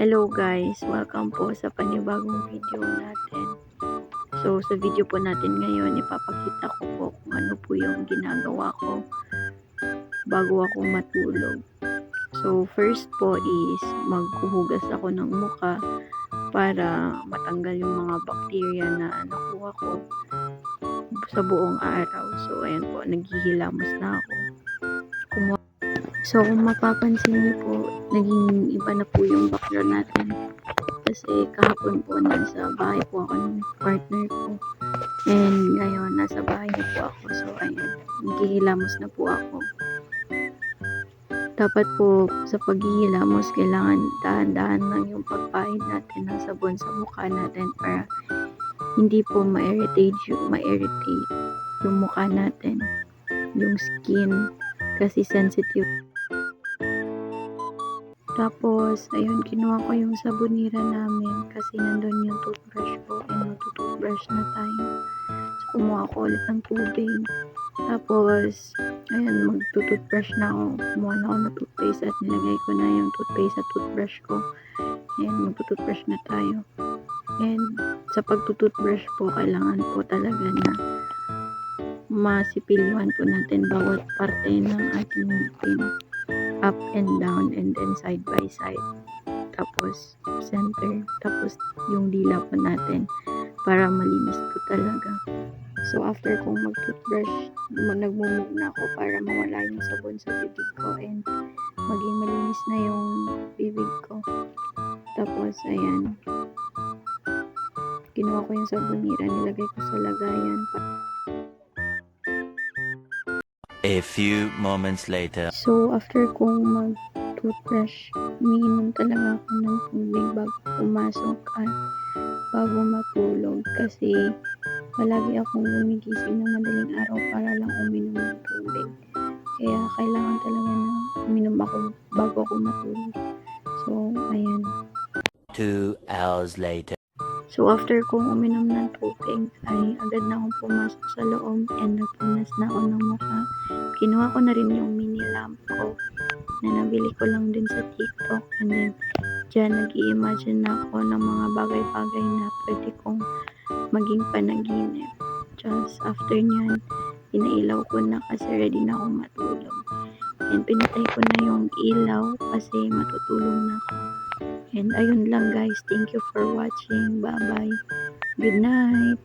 Hello guys, welcome po sa panibagong video natin. So sa video po natin ngayon, ipapakita ko po kung ano po yung ginagawa ko bago ako matulog. So first po is maghuhugas ako ng muka para matanggal yung mga bakterya na nakuha ko sa buong araw. So ayan po, naghihilamos na ako. So kung mapapansin niyo po, naging iba na po yung background natin. Kasi kahapon po nasa bahay po ako ng partner ko. And ngayon nasa bahay na po ako. So ayun, naghihilamos na po ako. Dapat po sa paghihilamos, kailangan dahan-dahan lang yung pagpahid natin ng sabon sa mukha natin para hindi po ma-irritate yung mukha natin, yung skin, kasi sensitive. Tapos, ayun, kinuha ko yung sabonira namin kasi nandun yung toothbrush ko and magtutoothbrush na tayo. So, kumuha ko ulit ng tubig. Tapos, ayun, magtutoothbrush na ako. Kumuha na ako ng toothpaste at nilagay ko na yung toothpaste sa toothbrush ko. Ayan, magtutoothbrush na tayo. And sa pagtutoothbrush po, kailangan po talaga na masipiliwan po natin bawat parte ng ating ngipin. Up and down and then side by side, tapos center, tapos yung dila po natin para malinis po talaga. So after kong mag-toothbrush, nagmumug na ako para mawala yung sabon sa bibig ko and maging malinis na yung bibig ko. Tapos ayan, kinuha ko yung sabonira, nilagay ko sa lagayan. A few moments later. So, after kong mag-toothbrush, umiinom talaga ako ng tubig bago pumasok at bago matulog kasi palagi akong gumigising ng madaling araw para lang uminom ng tubig. Kaya kailangan talaga na uminom ako bago ako matulog. So, ayan. 2 hours later. So, after kong uminom ng tubig, ay agad na akong pumasok sa loob and nagpunas na ako ng mukha. Kinuha ko na rin yung mini lamp ko na nabili ko lang din sa TikTok. And then, dyan nag-i-imagine na ako ng mga bagay-bagay na pwede kong maging panaginip. Just after nyan, pinailaw ko na kasi ready na akong matulog. And pinatay ko na yung ilaw kasi matutulog na ako. And ayun lang guys, thank you for watching. Bye bye. Good night.